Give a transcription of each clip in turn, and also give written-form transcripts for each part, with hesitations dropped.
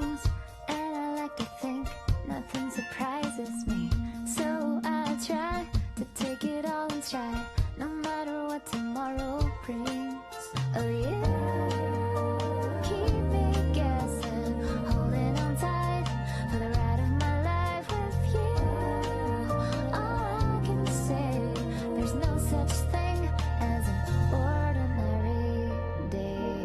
dreams, and I like to think nothing surprises me. So I try to take it all in stride, no matter what tomorrow brings. Oh yeah, keep me guessing, holding on tight for the ride of my life with you. All I can say, there's no such thing as an ordinary day.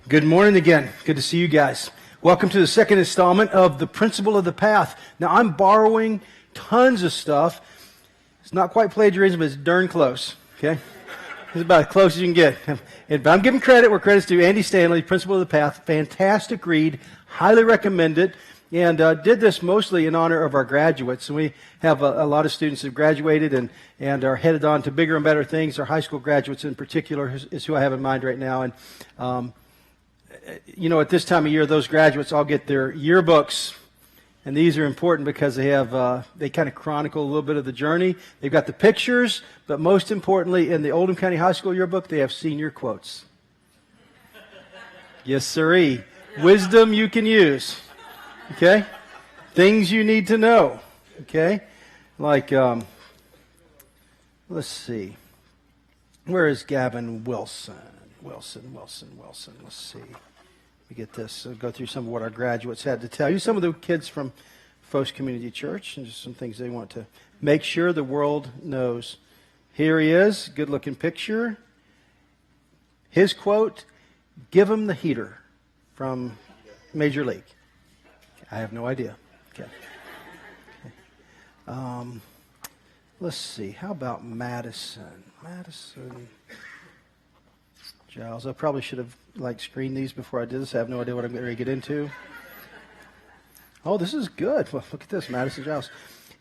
Good morning again. Good to see you guys. Welcome to the second installment of The Principle of the Path. Now, I'm borrowing tons of stuff. It's not quite plagiarism, but it's darn close. Okay? It's about as close as you can get. But I'm giving credit where credit's due. Andy Stanley, Principle of the Path. Fantastic read. Highly recommend it. And did this mostly in honor of our graduates. And we have a lot of students who have graduated and are headed on to bigger and better things. Our high school graduates in particular is who I have in mind right now. And you know, at this time of year, those graduates all get their yearbooks, and these are important because they have they kind of chronicle a little bit of the journey. They've got the pictures, but most importantly, in the Oldham County High School yearbook, they have senior quotes. Yes, sirree. Wisdom you can use. Okay? Things you need to know. Okay? Like, let's see. Where is Gavin Wilson? Wilson. Let's see. We get this. I'll go through some of what our graduates had to tell you. Some of the kids from Phos Community Church and just some things they want to make sure the world knows. Here he is. Good looking picture. His quote, "Give him the heater," from Major League. I have no idea. Okay. Let's see. How about Madison? Giles. I probably should have screened these before I did this. I have no idea what I'm going to get into. Oh, this is good. Well, look at this, Madison Giles.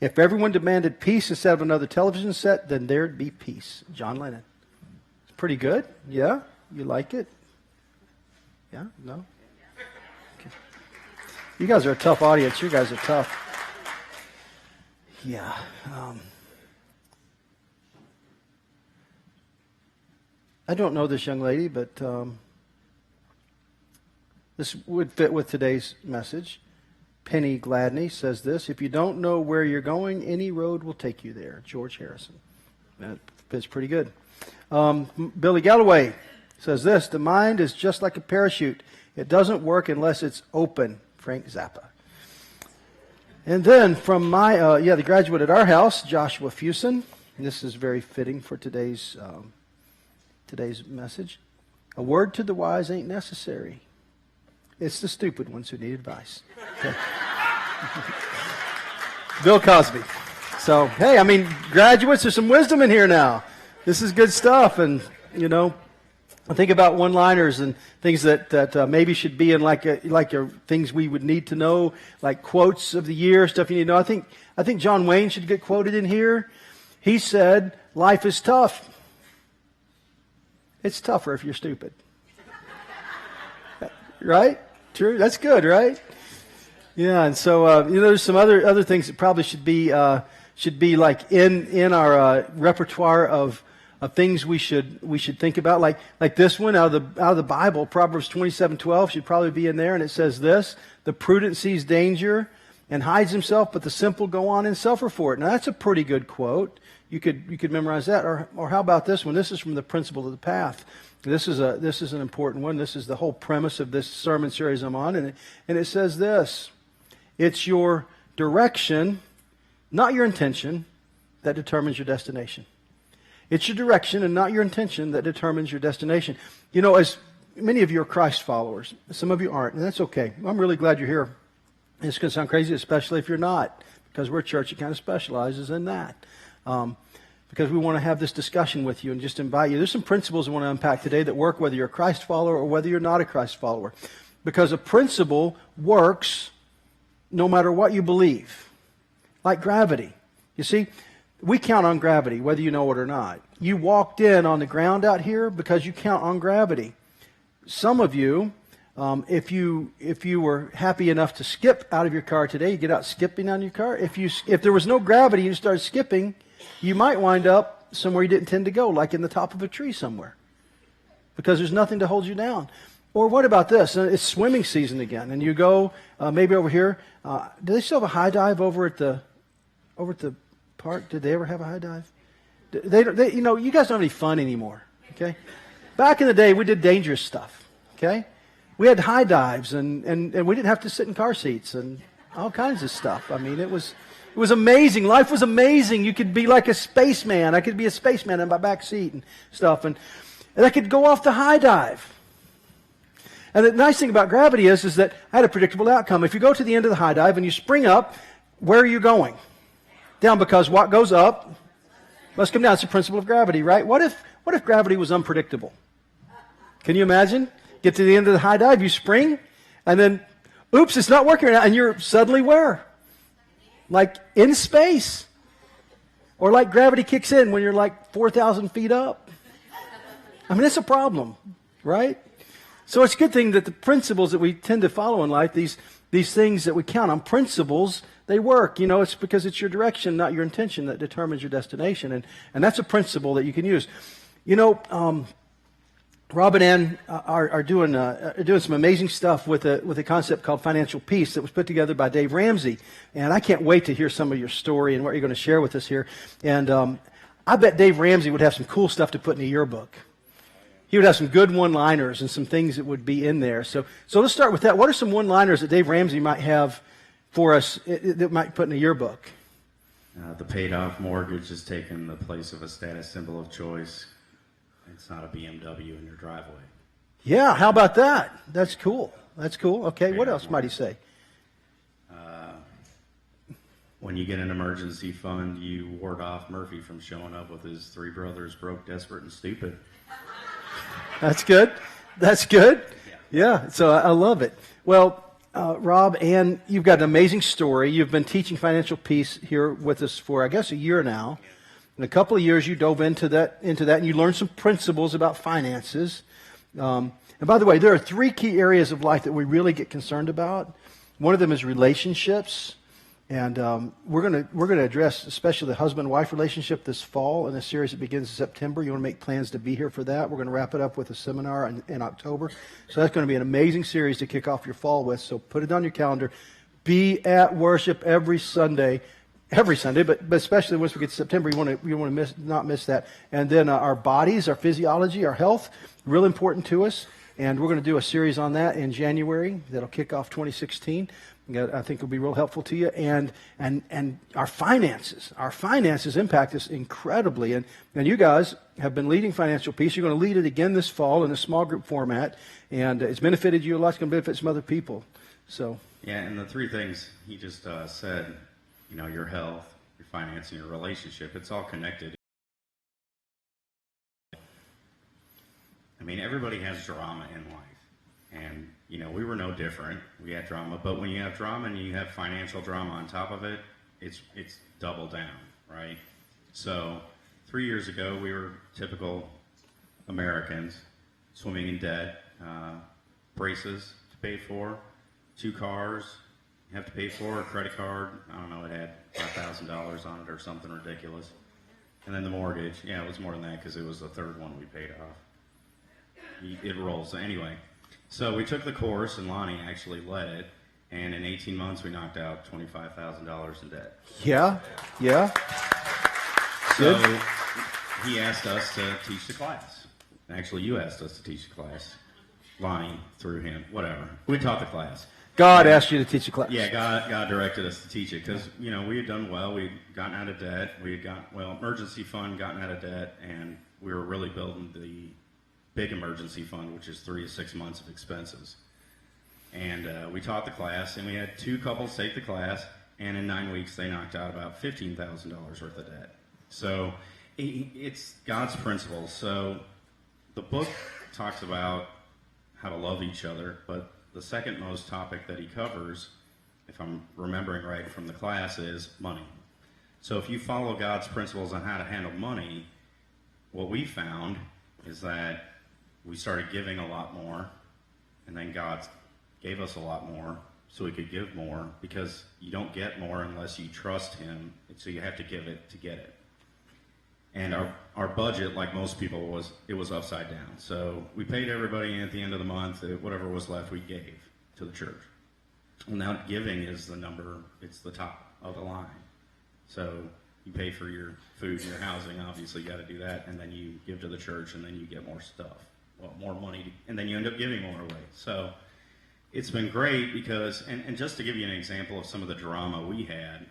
"If everyone demanded peace instead of another television set, then there'd be peace." John Lennon. It's pretty good. Yeah? You like it? Yeah? No? Okay. You guys are a tough audience. You guys are tough. Yeah. I don't know this young lady, but this would fit with today's message. Penny Gladney says this: "If you don't know where you're going, any road will take you there." George Harrison. That fits pretty good. Billy Galloway says this: "The mind is just like a parachute. It doesn't work unless it's open." Frank Zappa. And then from the graduate at our house, Joshua Fuson. This is very fitting for today's message. "A word to the wise ain't necessary. It's the stupid ones who need advice." Okay. Bill Cosby. So, hey, I mean, graduates, there's some wisdom in here now. This is good stuff. And, you know, I think about one-liners and things that maybe should be in things we would need to know, like quotes of the year, stuff you need to know. I think John Wayne should get quoted in here. He said, "Life is tough. It's tougher if you're stupid." Right? True? That's good, right? Yeah, and so there's some other things that probably should be like in our repertoire of things we should think about. Like this one out of the Bible, Proverbs 27:12 should probably be in there, and it says this: "The prudent sees danger and hides himself, but the simple go on and suffer for it." Now that's a pretty good quote. You could memorize that, or how about this one? This is from the Principle of the Path. This is an important one. This is the whole premise of this sermon series I'm on, and it says this: "It's your direction, not your intention, that determines your destination." It's your direction and not your intention that determines your destination. You know, as many of you are Christ followers, some of you aren't, and that's okay. I'm really glad you're here. It's going to sound crazy, especially if you're not, because we're a church that kind of specializes in that. Because we want to have this discussion with you and just invite you. There's some principles I want to unpack today that work whether you're a Christ follower or whether you're not a Christ follower. Because a principle works no matter what you believe. Like gravity. You see, we count on gravity, whether you know it or not. You walked in on the ground out here because you count on gravity. Some of you If you were happy enough to skip out of your car today, you get out skipping on your car. If there was no gravity and you started skipping, you might wind up somewhere you didn't intend to go, like in the top of a tree somewhere, because there's nothing to hold you down. Or what about this? It's swimming season again, and you go maybe over here. Do they still have a high dive over at the park? Did they ever have a high dive? They you guys don't have any fun anymore. Okay, back in the day, we did dangerous stuff. Okay, we had high dives, and we didn't have to sit in car seats and all kinds of stuff. I mean, it was amazing. Life was amazing. You could be like a spaceman. I could be a spaceman in my back seat and stuff, and I could go off the high dive. And the nice thing about gravity is that I had a predictable outcome. If you go to the end of the high dive and you spring up, where are you going? Down, because what goes up must come down. It's the principle of gravity, right? What if gravity was unpredictable? Can you imagine? Get to the end of the high dive, you spring, and then, oops, it's not working right now, and you're suddenly where? Like in space. Or like gravity kicks in when you're like 4,000 feet up. I mean, it's a problem, right? So it's a good thing that the principles that we tend to follow in life, these things that we count on, principles, they work. It's because it's your direction, not your intention, that determines your destination. And that's a principle that you can use. Rob and Ann are doing some amazing stuff with a concept called financial peace that was put together by Dave Ramsey. And I can't wait to hear some of your story and what you're going to share with us here. And I bet Dave Ramsey would have some cool stuff to put in a yearbook. He would have some good one-liners and some things that would be in there. So let's start with that. What are some one-liners that Dave Ramsey might have for us that might put in a yearbook? The paid-off mortgage has taken the place of a status symbol of choice. It's not a BMW in your driveway. Yeah, how about that? That's cool. Okay, what else might he say? When you get an emergency fund, you ward off Murphy from showing up with his three brothers, broke, desperate, and stupid. That's good. Yeah, so I love it. Well, Rob, Ann, you've got an amazing story. You've been teaching financial peace here with us for, I guess, a year now. In a couple of years, you dove into that, and you learned some principles about finances. And by the way, there are three key areas of life that we really get concerned about. One of them is relationships. And we're going to address especially the husband-wife relationship this fall in a series that begins in September. You want to make plans to be here for that. We're going to wrap it up with a seminar in October. So that's going to be an amazing series to kick off your fall with. So put it on your calendar. Be at worship every Sunday, but especially once we get to September, you want to not miss that. And then our bodies, our physiology, our health, real important to us. And we're going to do a series on that in January that'll kick off 2016. I think will be real helpful to you. And our finances impact us incredibly. And you guys have been leading Financial Peace. You're going to lead it again this fall in a small group format. And it's benefited you a lot. It's going to benefit some other people. So yeah, and the three things he just said, your health, your finance, and your relationship, it's all connected. I mean, everybody has drama in life. And, we were no different. We had drama. But when you have drama and you have financial drama on top of it, it's double down, right? So 3 years ago, we were typical Americans, swimming in debt, braces to pay for, 2 cars you have to pay for, a credit card. I don't know, it had $5,000 on it or something ridiculous. And then the mortgage. Yeah, it was more than that because it was the third one we paid off. It rolls. Anyway. So we took the course, and Lonnie actually led it, and in 18 months we knocked out $25,000 in debt. Yeah. So he asked us to teach the class. Actually, you asked us to teach the class. Lonnie, through him, whatever. We taught the class. God asked you to teach the class. Yeah, God directed us to teach it because, we had done well. We had gotten out of debt. We had emergency fund, gotten out of debt, and we were really building the big emergency fund, which is 3 to 6 months of expenses. And we taught the class, and we had 2 couples take the class, and in 9 weeks they knocked out about $15,000 worth of debt. So it's God's principles. So the book talks about how to love each other, but the second most topic that he covers, if I'm remembering right from the class, is money. So if you follow God's principles on how to handle money, what we found is that we started giving a lot more, and then God gave us a lot more so we could give more, because you don't get more unless you trust him, so you have to give it to get it. And our budget, like most people, was upside down. So we paid everybody at the end of the month, whatever was left we gave to the church. And now giving is the number, it's the top of the line. So you pay for your food and your housing, obviously you got to do that, and then you give to the church, and then you get more stuff, well, more money, and then you end up giving more away. So it's been great because, and just to give you an example of some of the drama we had,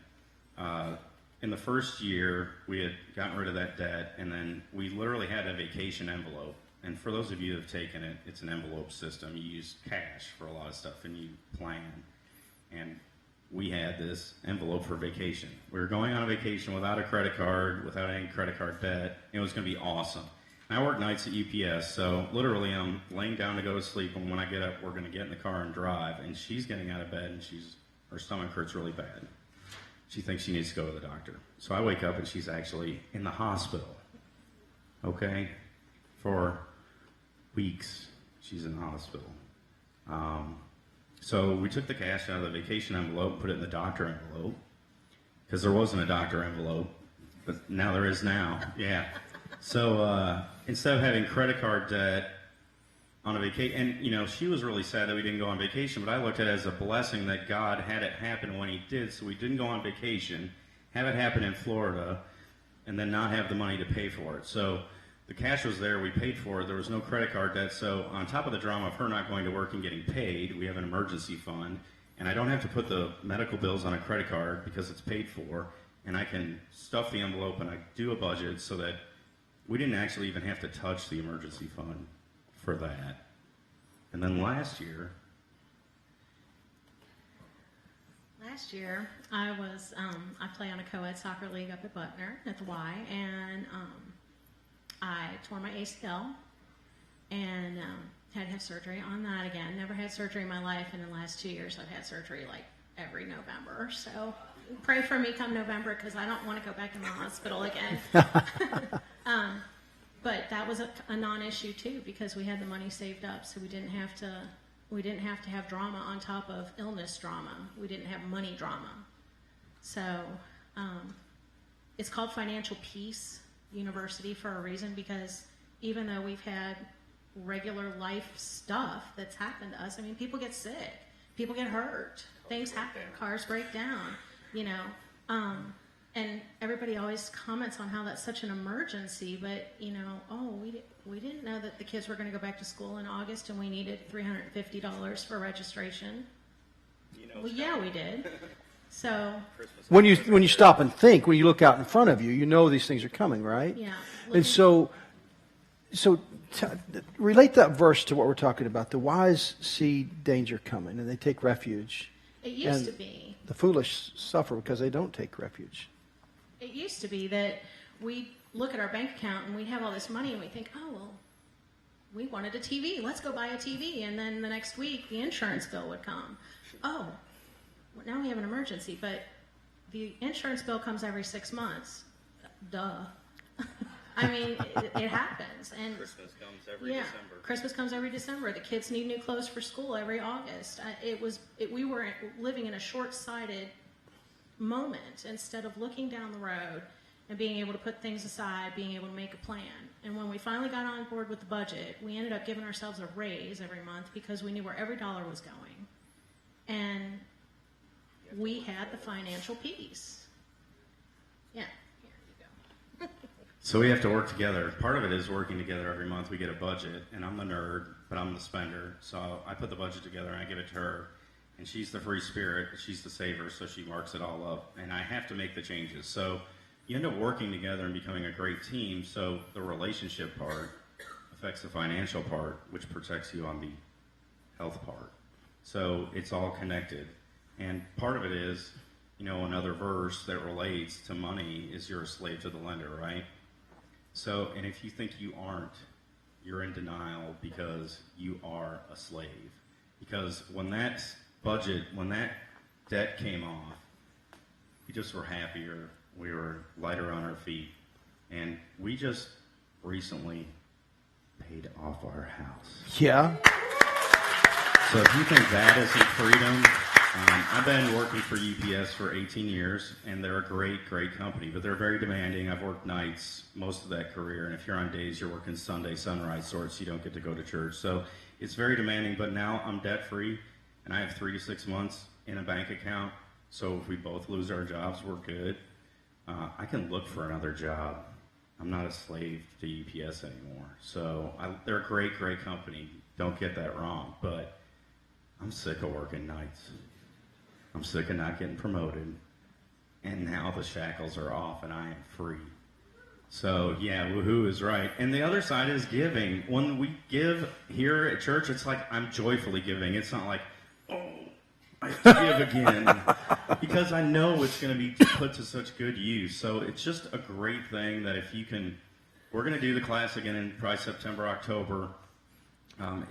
in the first year, we had gotten rid of that debt, and then we literally had a vacation envelope. And for those of you who have taken it, it's an envelope system. You use cash for a lot of stuff, and you plan. And we had this envelope for vacation. We were going on a vacation without a credit card, without any credit card debt. It was going to be awesome. And I work nights at UPS, so literally I'm laying down to go to sleep, and when I get up, we're going to get in the car and drive. And she's getting out of bed, and her stomach hurts really bad. She thinks she needs to go to the doctor. So I wake up and she's actually in the hospital. Okay? For weeks, she's in the hospital. So we took the cash out of the vacation envelope and put it in the doctor envelope, because there wasn't a doctor envelope, but now there is now. Yeah. So instead of having credit card debt on a vacation, and she was really sad that we didn't go on vacation, but I looked at it as a blessing that God had it happen when he did, so we didn't go on vacation, have it happen in Florida, and then not have the money to pay for it. So the cash was there, we paid for it, there was no credit card debt, so on top of the drama of her not going to work and getting paid, we have an emergency fund, and I don't have to put the medical bills on a credit card because it's paid for, and I can stuff the envelope and I do a budget so that we didn't actually even have to touch the emergency fund for that. And then last year I play on a co-ed soccer league up at Buckner at the Y, and I tore my ACL and had to have surgery on that again. Never had surgery in my life, and in the last 2 years I've had surgery like every November. So pray for me come November, because I don't want to go back in the hospital again. But that was a non-issue too, because we had the money saved up, so we didn't have to have drama on top of illness drama. We didn't have money drama. So it's called Financial Peace University for a reason, because even though we've had regular life stuff that's happened to us, I mean, people get sick, people get hurt, things happen, cars break down, and everybody always comments on how that's such an emergency, but we didn't know that the kids were going to go back to school in August, and we needed $350 for registration. Well, yeah, we did. So when you stop and think, when you look out in front of you, you know these things are coming, right? yeah, And so relate that verse to what we're talking about. The wise see danger coming, and they take refuge. it used to be. The foolish suffer because they don't take refuge. It used to be that we look at our bank account and we have all this money and we think, oh, well, we wanted a TV. Let's go buy a TV. And then the next week, the insurance bill would come. Oh, well, now we have an emergency. But the insurance bill comes every 6 months. Duh. I mean, it happens. And Christmas comes every December. Christmas comes every December. The kids need new clothes for school every August. We were living in a short-sighted moment instead of looking down the road and being able to put things aside, being able to make a plan. And when we finally got on board with the budget, we ended up giving ourselves a raise every month because we knew where every dollar was going. And we had the financial peace. Yeah, here you go. So we have to work together. Part of it is working together every month. We get a budget, and I'm the nerd, but I'm the spender. So I put the budget together, and I give it to her. And she's the free spirit, she's the saver, so she marks it all up. And I have to make the changes. So you end up working together and becoming a great team. So the relationship part affects the financial part, which protects you on the health part. So it's all connected. And part of it is, another verse that relates to money is you're a slave to the lender, right? So, and if you think you aren't, you're in denial because you are a slave. Because when that debt came off, we just were happier, we were lighter on our feet, and we just recently paid off our house. Yeah. So if you think that isn't freedom, I've been working for UPS for 18 years, and they're a great, great company, but they're very demanding. I've worked nights most of that career, and if you're on days, you're working Sunday, sunrise sorts, you don't get to go to church. So it's very demanding, but now I'm debt-free, and I have 3 to 6 months in a bank account, so if we both lose our jobs, we're good. I can look for another job. I'm not a slave to UPS anymore. So they're a great, great company. Don't get that wrong, but I'm sick of working nights. I'm sick of not getting promoted. And now the shackles are off and I am free. So, yeah, woohoo is right. And the other side is giving. When we give here at church, it's like I'm joyfully giving. It's not like, oh, I have to give again. Because I know it's going to be put to such good use. So it's just a great thing that if you can, we're going to do the class again in probably September, October.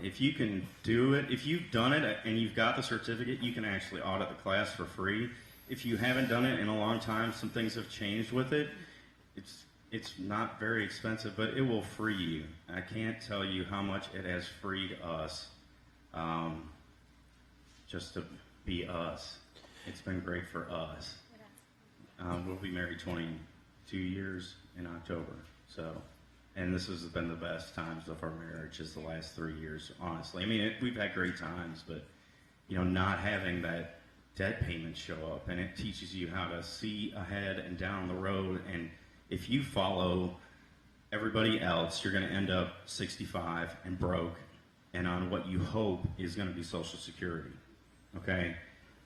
If you can do it, if you've done it and you've got the certificate, you can actually audit the class for free. If you haven't done it in a long time, some things have changed with it. It's not very expensive, but it will free you. I can't tell you how much it has freed us just to be us. It's been great for us. We'll be married 22 years in October, so. And this has been the best times of our marriage is the last 3 years, honestly. I mean, we've had great times, but, not having that debt payment show up, and it teaches you how to see ahead and down the road. And if you follow everybody else, you're going to end up 65 and broke and on what you hope is going to be Social Security, okay?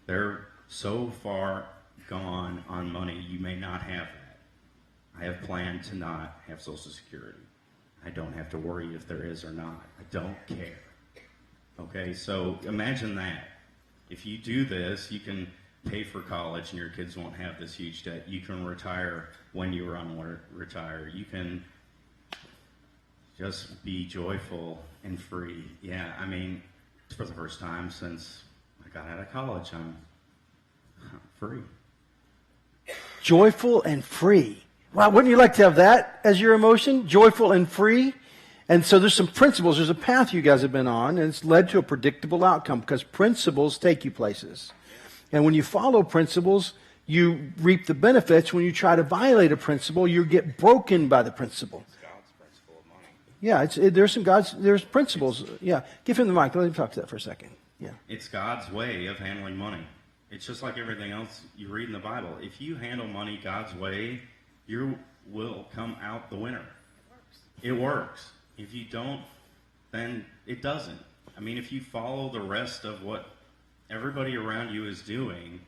They're so far gone on money, you may not have that. I have planned to not have Social Security. I don't have to worry if there is or not. I don't care. Okay, so imagine that. If you do this, you can pay for college and your kids won't have this huge debt. You can retire when you want to retire. You can just be joyful and free. Yeah, I mean, for the first time since I got out of college, I'm free. Joyful and free. Wow, wouldn't you like to have that as your emotion? Joyful and free? And so there's some principles. There's a path you guys have been on, and it's led to a predictable outcome because principles take you places. And when you follow principles, you reap the benefits. When you try to violate a principle, you get broken by the principle. It's God's principle of money. Yeah, there's principles. Yeah, give him the mic. Let him talk to that for a second. Yeah. It's God's way of handling money. It's just like everything else you read in the Bible. If you handle money God's way, you will come out the winner. It works. If you don't, then it doesn't. I mean, if you follow the rest of what everybody around you is doing,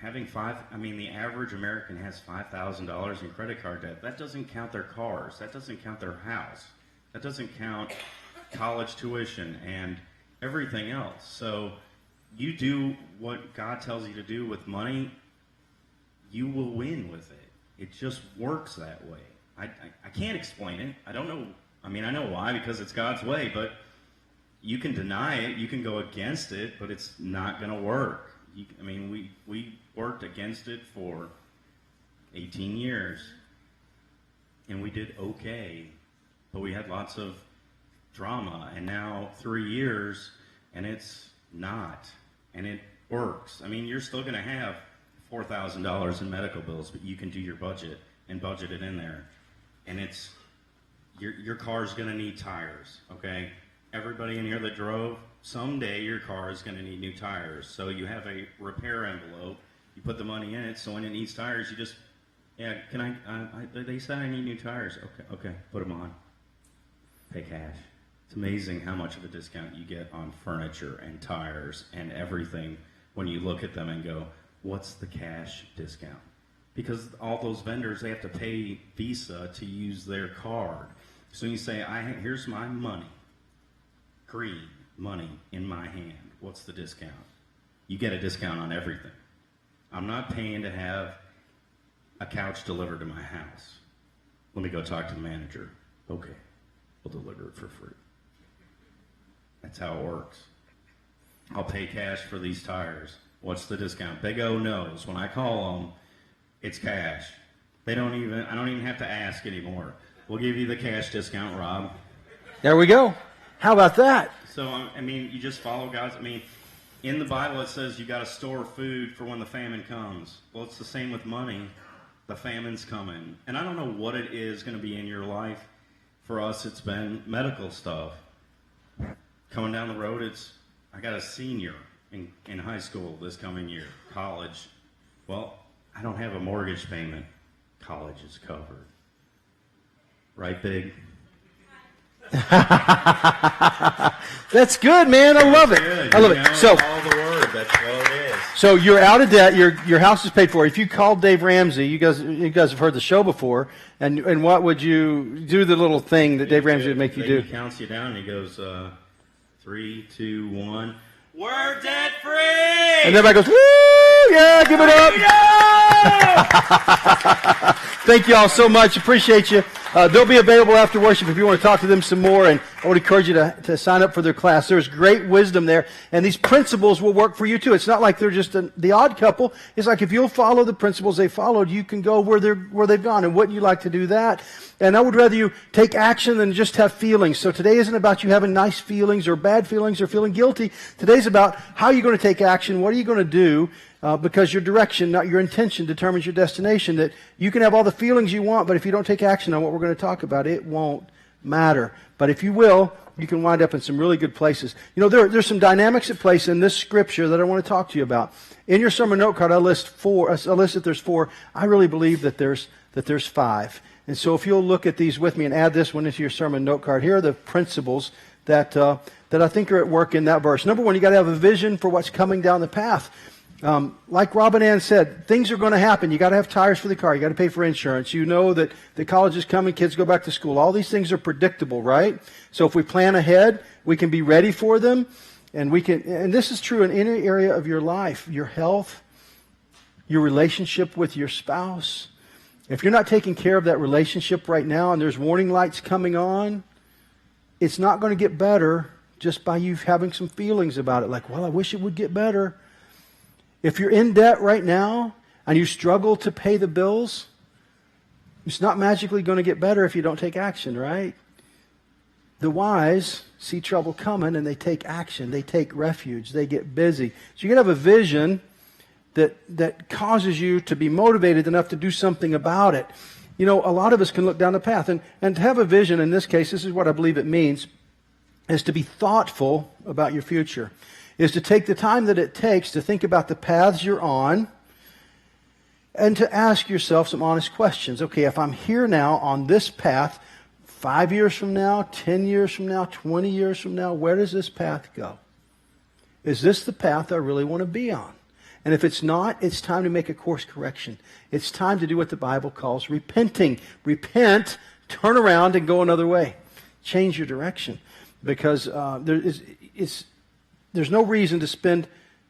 the average American has $5,000 in credit card debt. That doesn't count their cars. That doesn't count their house. That doesn't count college tuition and everything else. So you do what God tells you to do with money, you will win with it. It just works that way. I can't explain it. I don't know. I mean, I know why, because it's God's way, but you can deny it. You can go against it, but it's not going to work. We worked against it for 18 years, and we did okay, but we had lots of drama, and now 3 years, and it's not, and it works. I mean, you're still going to have $4,000 in medical bills, but you can do your budget and budget it in there. And it's, your car's going to need tires, okay? Everybody in here that drove, someday your car is going to need new tires. So you have a repair envelope, you put the money in it, so when it needs tires, you just, they said I need new tires. Okay, put them on. Pay cash. It's amazing how much of a discount you get on furniture and tires and everything when you look at them and go, what's the cash discount? Because all those vendors, they have to pay Visa to use their card. So you say, here's my money, green money in my hand. What's the discount? You get a discount on everything. I'm not paying to have a couch delivered to my house. Let me go talk to the manager. Okay, we'll deliver it for free. That's how it works. I'll pay cash for these tires. What's the discount? Big O knows. When I call them, it's cash. I don't even have to ask anymore. We'll give you the cash discount, Rob. There we go. How about that? So, I mean, you just follow God's, I mean, in the Bible it says you got to store food for when the famine comes. Well, it's the same with money. The famine's coming. And I don't know what it is going to be in your life. For us, it's been medical stuff. Coming down the road, I got a senior in high school this coming year, college. Well, I don't have a mortgage payment. College is covered. Right, Big? That's good, man. I love it. Good. I love You know, it. So, all the word. That's what it is. so you're out of debt. Your house is paid for. If you called Dave Ramsey, you guys have heard the show before. And what would you do? The little thing that Dave Ramsey would make you do. He counts you down and he goes, 3, 2, 1. We're debt free. And everybody goes, woo! Yeah, give it up. Thank you all so much. Appreciate you. They'll be available after worship if you want to talk to them some more. And I would encourage you to sign up for their class. There's great wisdom there. And these principles will work for you too. It's not like they're just the odd couple. It's like if you'll follow the principles they followed, you can go where they've gone. And wouldn't you like to do that? And I would rather you take action than just have feelings. So today isn't about you having nice feelings or bad feelings or feeling guilty. Today's about how you're going to take action. What are you going to do? Because your direction, not your intention, determines your destination. That you can have all the feelings you want, but if you don't take action on what we're going to talk about, it won't matter. But if you will, you can wind up in some really good places. You know, there's some dynamics at place in this scripture that I want to talk to you about. In your sermon note card, I list that there's 4. I really believe that there's 5. And so if you'll look at these with me and add this one into your sermon note card, here are the principles that I think are at work in that verse. Number 1, you got to have a vision for what's coming down the path. Like Rob and Ann said, things are going to happen. You got to have tires for the car. You got to pay for insurance. You know that the college is coming. Kids go back to school. All these things are predictable, right? So if we plan ahead, we can be ready for them. And this is true in any area of your life, your health, your relationship with your spouse. If you're not taking care of that relationship right now and there's warning lights coming on, it's not going to get better just by you having some feelings about it. Like, well, I wish it would get better. If you're in debt right now and you struggle to pay the bills, it's not magically going to get better if you don't take action, right? The wise see trouble coming and they take action. They take refuge. They get busy. So you can have a vision that causes you to be motivated enough to do something about it. You know, a lot of us can look down the path. And to have a vision, in this case, this is what I believe it means, is to be thoughtful about your future. Is to take the time that it takes to think about the paths you're on and to ask yourself some honest questions. Okay, if I'm here now on this path, 5 years from now, 10 years from now, 20 years from now, where does this path go? Is this the path I really want to be on? And if it's not, it's time to make a course correction. It's time to do what the Bible calls repenting. Repent, turn around, and go another way. Change your direction. Because there's no reason to spend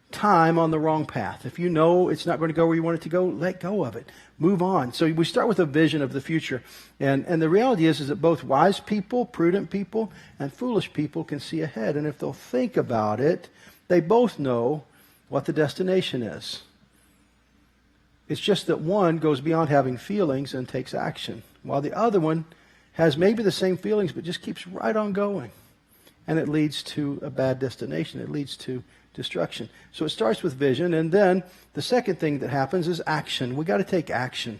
time on the wrong path. If you know it's not going to go where you want it to go, let go of it. Move on. So we start with a vision of the future. And the reality is that both wise people, prudent people, and foolish people can see ahead. And if they'll think about it, they both know what the destination is. It's just that one goes beyond having feelings and takes action, while the other one has maybe the same feelings but just keeps right on going. And it leads to a bad destination. It leads to destruction. So it starts with vision, and then the second thing that happens is action. We've got to take action.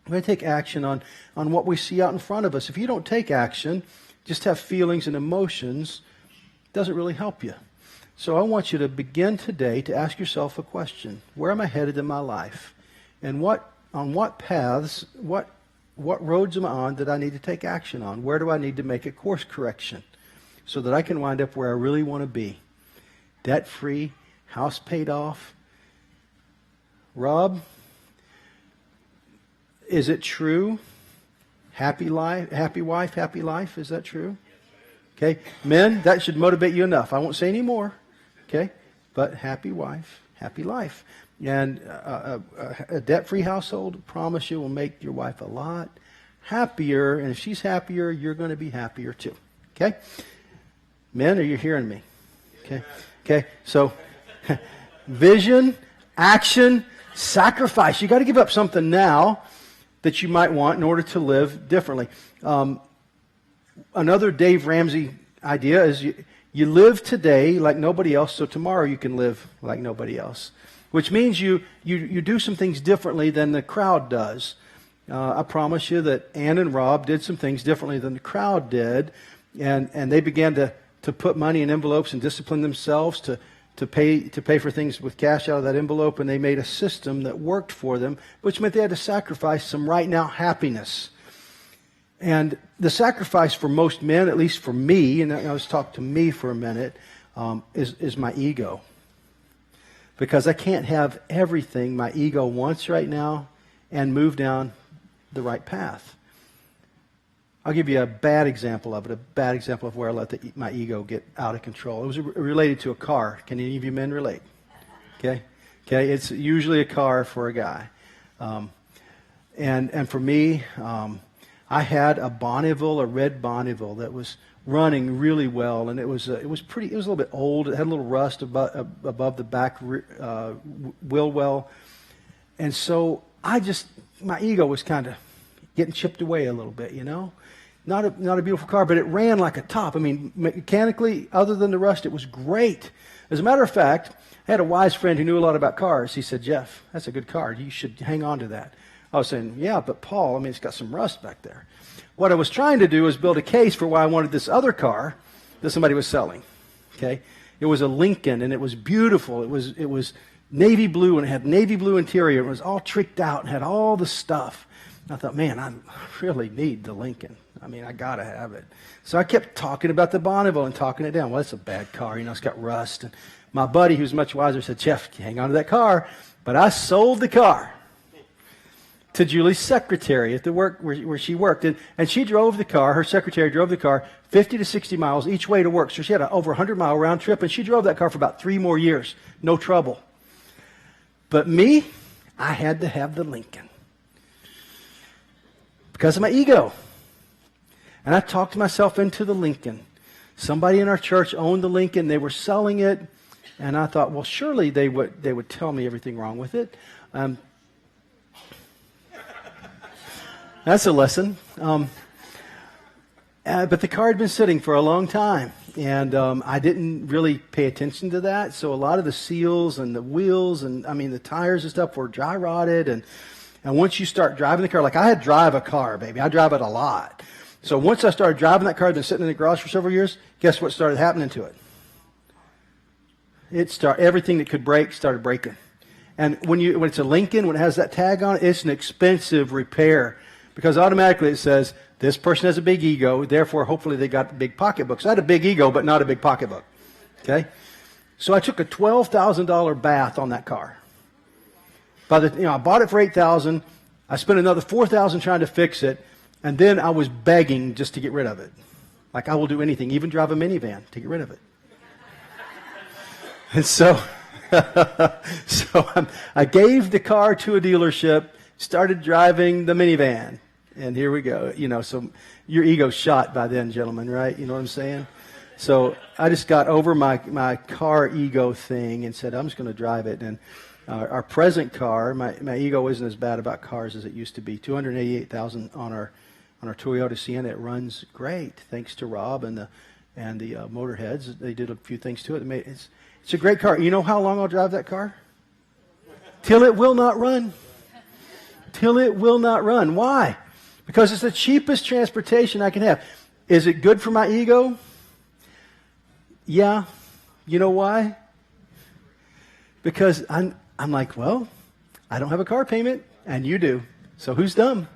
We've got to take action on what we see out in front of us. If you don't take action, just have feelings and emotions, it doesn't really help you. So I want you to begin today to ask yourself a question. Where am I headed in my life? And on what paths, what roads am I on that I need to take action on? Where do I need to make a course correction so that I can wind up where I really want to be? Debt-free, house paid off. Rob, is it true? Happy wife, happy life. Is that true? Okay, men, that should motivate you enough. I won't say any more. Okay, but happy wife, happy life. And a debt-free household, I promise you, will make your wife a lot happier. And if she's happier, you're going to be happier too. Okay? Men, are you hearing me? Okay. Okay. So, vision, action, sacrifice. You got to give up something now that you might want in order to live differently. Another Dave Ramsey idea is You live today like nobody else, so tomorrow you can live like nobody else. Which means you do some things differently than the crowd does. I promise you that Ann and Rob did some things differently than the crowd did. And they began to put money in envelopes and discipline themselves to pay for things with cash out of that envelope. And they made a system that worked for them, which meant they had to sacrifice some right now happiness. And the sacrifice for most men, at least for me, and I was talking to me for a minute, is my ego. Because I can't have everything my ego wants right now and move down the right path. I'll give you a bad example of it, a bad example of where I let my ego get out of control. It was related to a car. Can any of you men relate? Okay, it's usually a car for a guy. And for me, I had a Bonneville, a red Bonneville that was running really well, and it was a little bit old. It had a little rust above the back wheel well, and so my ego was kind of getting chipped away a little bit, you know. Not a beautiful car, but it ran like a top. I mean, mechanically, other than the rust, it was great. As a matter of fact, I had a wise friend who knew a lot about cars. He said, "Jeff, that's a good car. You should hang on to that." I was saying, "Yeah, but Paul, I mean, it's got some rust back there." What I was trying to do was build a case for why I wanted this other car that somebody was selling. Okay, it was a Lincoln, and it was beautiful. It was navy blue, and it had navy blue interior. It was all tricked out and had all the stuff. And I thought, man, I really need the Lincoln. I mean, I got to have it. So I kept talking about the Bonneville and talking it down. Well, it's a bad car. You know, it's got rust. And my buddy, who's much wiser, said, "Jeff, hang on to that car." But I sold the car to Julie's secretary at the work where she worked. And she drove the car, her secretary drove the car 50 to 60 miles each way to work. So she had an over 100-mile round trip, and she drove that car for about 3 more years. No trouble. But me, I had to have the Lincoln because of my ego. And I talked myself into the Lincoln. Somebody in our church owned the Lincoln. They were selling it. And I thought, well, surely they would tell me everything wrong with it. That's a lesson. But the car had been sitting for a long time. And I didn't really pay attention to that. So a lot of the seals and the wheels and, the tires and stuff were dry rotted. And once you start driving the car, like I had drive a car, baby. I drive it a lot. So once I started driving that car, I'd been sitting in the garage for several years, guess what started happening to it? Everything that could break started breaking. And when it's a Lincoln, when it has that tag on it, it's an expensive repair because automatically it says, this person has a big ego, therefore hopefully they got big pocketbooks. I had a big ego, but not a big pocketbook. Okay? So I took a $12,000 bath on that car. I bought it for $8,000. I spent another $4,000 trying to fix it. And then I was begging just to get rid of it. Like I will do anything, even drive a minivan to get rid of it. And so I gave the car to a dealership, started driving the minivan. And here we go. So your ego's shot by then, gentlemen, right? You know what I'm saying? So I just got over my car ego thing and said, I'm just going to drive it. And our present car, my ego isn't as bad about cars as it used to be. $288,000 on our Toyota Sienna. It runs great, thanks to Rob and the Motorheads. They did a few things to it. It's a great car. You know how long I'll drive that car? Till it will not run. Till it will not run. Why? Because it's the cheapest transportation I can have. Is it good for my ego? Yeah. You know why? Because I'm like, well, I don't have a car payment, and you do. So who's dumb?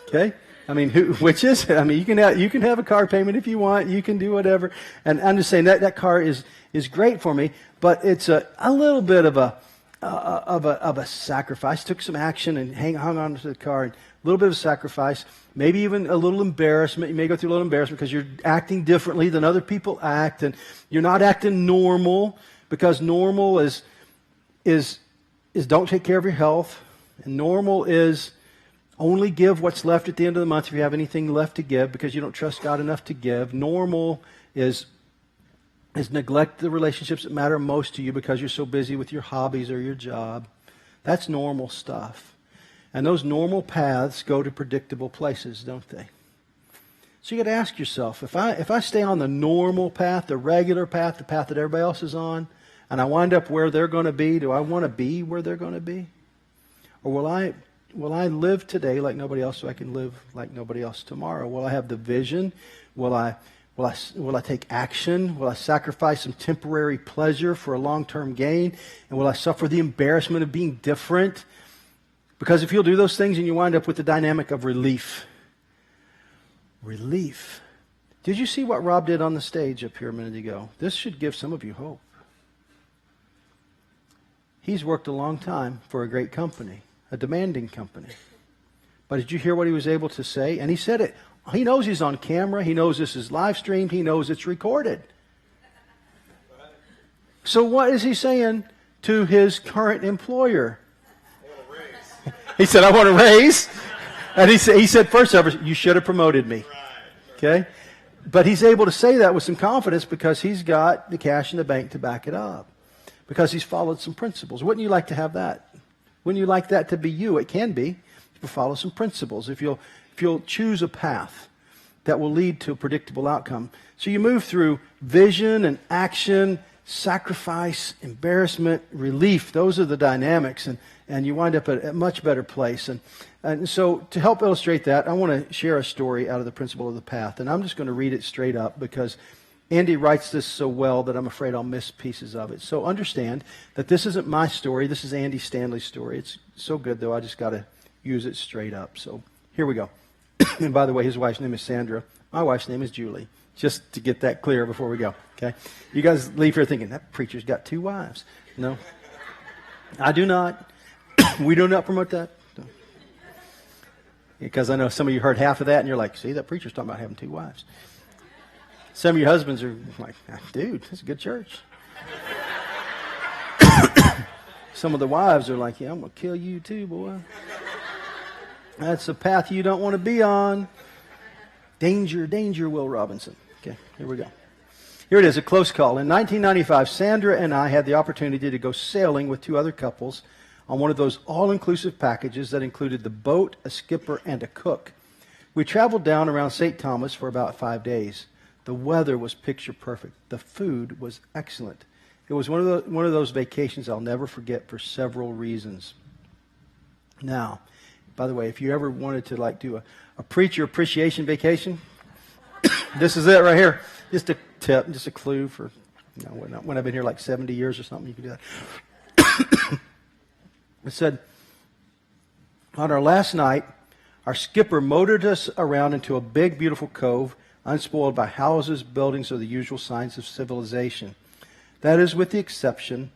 Okay? Which is it? You can have a car payment if you want. You can do whatever. And I'm just saying that car is great for me, but it's a little bit of a sacrifice. Took some action and hung on to the car. And a little bit of a sacrifice. Maybe even a little embarrassment. You may go through a little embarrassment because you're acting differently than other people act, and you're not acting normal because normal is don't take care of your health, and normal is only give what's left at the end of the month if you have anything left to give because you don't trust God enough to give. Normal is neglect the relationships that matter most to you because you're so busy with your hobbies or your job. That's normal stuff. And those normal paths go to predictable places, don't they? So you got to ask yourself, if I stay on the normal path, the regular path, the path that everybody else is on, and I wind up where they're going to be, do I want to be where they're going to be? Or will I live today like nobody else so I can live like nobody else tomorrow? Will I have the vision? Will I take action? Will I sacrifice some temporary pleasure for a long-term gain? And will I suffer the embarrassment of being different? Because if you'll do those things and you wind up with the dynamic of relief. Relief. Did you see what Rob did on the stage up here a minute ago? This should give some of you hope. He's worked a long time for a great company, a demanding company. But did you hear what he was able to say? And he said it. He knows he's on camera. He knows this is live streamed. He knows it's recorded. So what is he saying to his current employer? He said, I want a raise. And he said, first of all, you should have promoted me. Okay? But he's able to say that with some confidence because he's got the cash in the bank to back it up. Because he's followed some principles. Wouldn't you like to have that? Wouldn't you like that to be you? It can be. If you follow some principles. If you'll choose a path that will lead to a predictable outcome. So you move through vision and action, sacrifice, embarrassment, relief. Those are the dynamics. And you wind up at a much better place. And so to help illustrate that, I want to share a story out of the principle of the path. And I'm just going to read it straight up because Andy writes this so well that I'm afraid I'll miss pieces of it. So understand that this isn't my story. This is Andy Stanley's story. It's so good, though, I just got to use it straight up. So here we go. And by the way, his wife's name is Sandra. My wife's name is Julie. Just to get that clear before we go. Okay? You guys leave here thinking, that preacher's got 2 wives. No. I do not. We do not promote that. No. Because I know some of you heard half of that and you're like, see, that preacher's talking about having 2 wives. Some of your husbands are like, dude, this is a good church. Some of the wives are like, yeah, I'm going to kill you too, boy. That's a path you don't want to be on. Danger, danger, Will Robinson. Okay, here we go. Here it is, a close call. In 1995, Sandra and I had the opportunity to go sailing with 2 other couples on one of those all-inclusive packages that included the boat, a skipper, and a cook. We traveled down around St. Thomas for about 5 days. The weather was picture perfect. The food was excellent. It was one of those vacations I'll never forget for several reasons. Now, by the way, if you ever wanted to do a preacher appreciation vacation, this is it right here. Just a tip, just a clue for when I've been here like 70 years or something, you can do that. It said, on our last night, our skipper motored us around into a big, beautiful cove, unspoiled by houses, buildings, or the usual signs of civilization. That is with the exception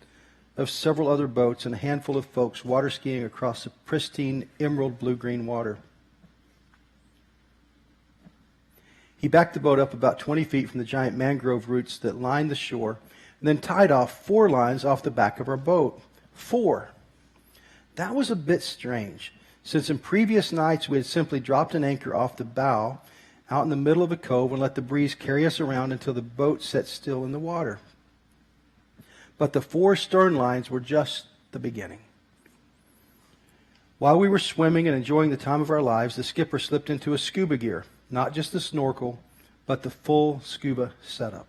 of several other boats and a handful of folks water skiing across the pristine emerald blue-green water. He backed the boat up about 20 feet from the giant mangrove roots that lined the shore and then tied off 4 lines off the back of our boat. 4. That was a bit strange, since in previous nights we had simply dropped an anchor off the bow out in the middle of a cove and let the breeze carry us around until the boat sat still in the water. But the 4 stern lines were just the beginning. While we were swimming and enjoying the time of our lives, the skipper slipped into a scuba gear, not just the snorkel, but the full scuba setup.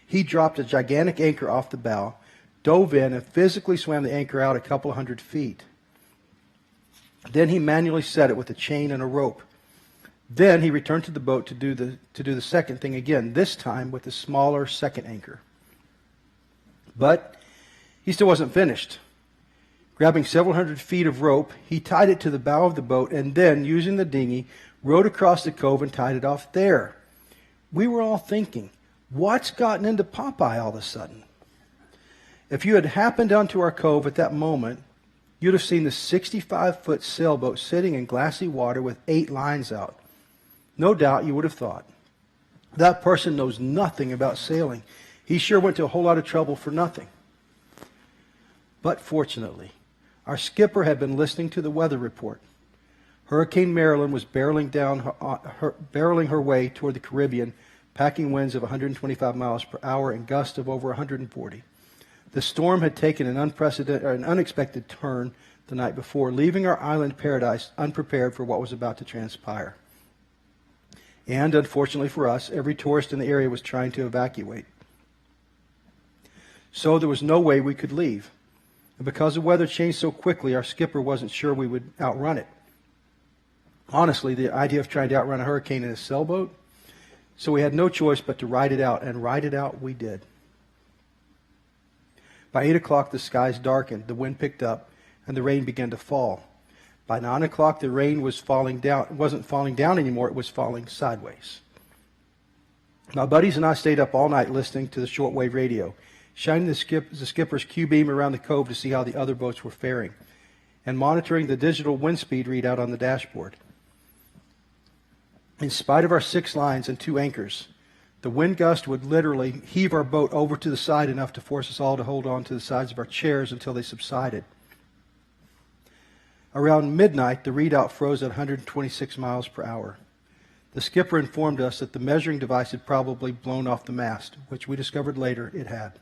He dropped a gigantic anchor off the bow, dove in, and physically swam the anchor out a couple of 100 feet. Then he manually set it with a chain and a rope. Then he returned to the boat to do the second thing again, this time with a smaller second anchor. But he still wasn't finished. Grabbing several hundred feet of rope, he tied it to the bow of the boat and then, using the dinghy, rowed across the cove and tied it off there. We were all thinking, what's gotten into Popeye all of a sudden? If you had happened onto our cove at that moment, you'd have seen the 65-foot sailboat sitting in glassy water with 8 lines out. No doubt you would have thought, that person knows nothing about sailing. He sure went to a whole lot of trouble for nothing. But fortunately, our skipper had been listening to the weather report. Hurricane Marilyn was barreling her way toward the Caribbean, packing winds of 125 miles per hour and gusts of over 140. The storm had taken an unexpected turn the night before, leaving our island paradise unprepared for what was about to transpire. And unfortunately for us, every tourist in the area was trying to evacuate. So there was no way we could leave. And because the weather changed so quickly, our skipper wasn't sure we would outrun it. Honestly, the idea of trying to outrun a hurricane in a sailboat, so we had no choice but to ride it out, and ride it out we did. By 8 o'clock, the skies darkened, the wind picked up, and the rain began to fall. By 9 o'clock, the rain was falling down. It wasn't falling down anymore, it was falling sideways. My buddies and I stayed up all night listening to the shortwave radio, shining the skipper's Q-beam around the cove to see how the other boats were faring, and monitoring the digital wind speed readout on the dashboard. In spite of our 6 lines and 2 anchors, the wind gust would literally heave our boat over to the side enough to force us all to hold on to the sides of our chairs until they subsided. Around midnight, the readout froze at 126 miles per hour. The skipper informed us that the measuring device had probably blown off the mast, which we discovered later it had.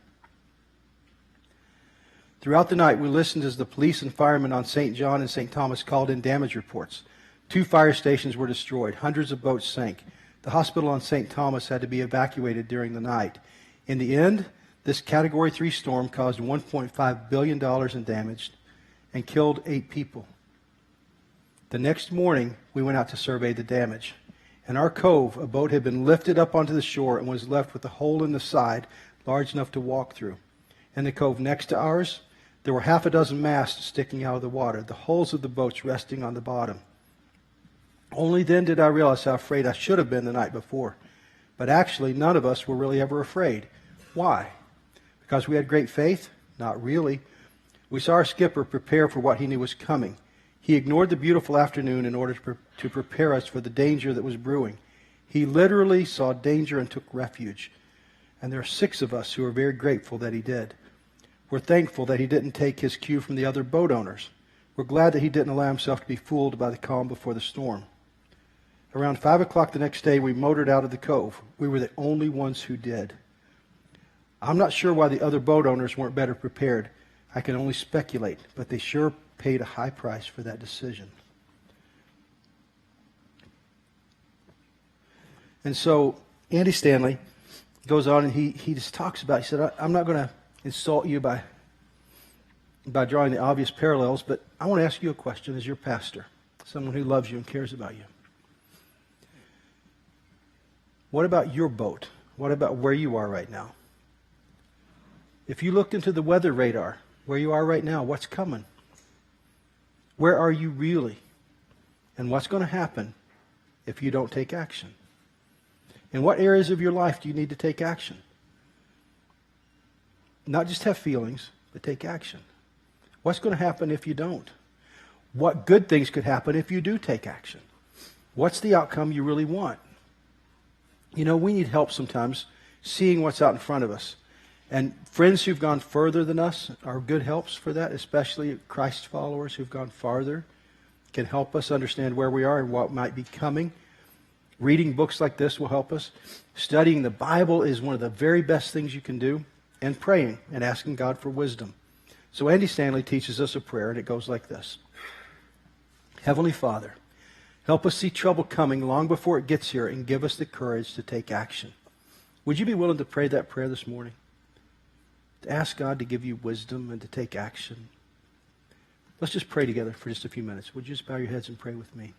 Throughout the night, we listened as the police and firemen on St. John and St. Thomas called in damage reports. 2 fire stations were destroyed. Hundreds of boats sank. The hospital on St. Thomas had to be evacuated during the night. In the end, this Category 3 storm caused $1.5 billion in damage and killed 8 people. The next morning, we went out to survey the damage. In our cove, a boat had been lifted up onto the shore and was left with a hole in the side large enough to walk through. In the cove next to ours, there were half a dozen masts sticking out of the water, the hulls of the boats resting on the bottom. Only then did I realize how afraid I should have been the night before. But actually, none of us were really ever afraid. Why? Because we had great faith? Not really. We saw our skipper prepare for what he knew was coming. He ignored the beautiful afternoon in order to prepare us for the danger that was brewing. He literally saw danger and took refuge. And there are 6 of us who are very grateful that he did. We're thankful that he didn't take his cue from the other boat owners. We're glad that he didn't allow himself to be fooled by the calm before the storm. Around 5 o'clock the next day, we motored out of the cove. We were the only ones who did. I'm not sure why the other boat owners weren't better prepared. I can only speculate, but they sure paid a high price for that decision. And so Andy Stanley goes on and he just talks about, he said, I'm not going to insult you by drawing the obvious parallels, but I want to ask you a question as your pastor, someone who loves you and cares about you. What about your boat? What about where you are right now? If you looked into the weather radar, where you are right now, what's coming? Where are you really? And what's going to happen if you don't take action? In what areas of your life do you need to take action? Not just have feelings, but take action. What's going to happen if you don't? What good things could happen if you do take action? What's the outcome you really want? You know, we need help sometimes seeing what's out in front of us. And friends who've gone further than us are good helps for that, especially Christ followers who've gone farther can help us understand where we are and what might be coming. Reading books like this will help us. Studying the Bible is one of the very best things you can do. And praying and asking God for wisdom. So Andy Stanley teaches us a prayer, and it goes like this. Heavenly Father, help us see trouble coming long before it gets here and give us the courage to take action. Would you be willing to pray that prayer this morning? To ask God to give you wisdom and to take action? Let's just pray together for just a few minutes. Would you just bow your heads and pray with me?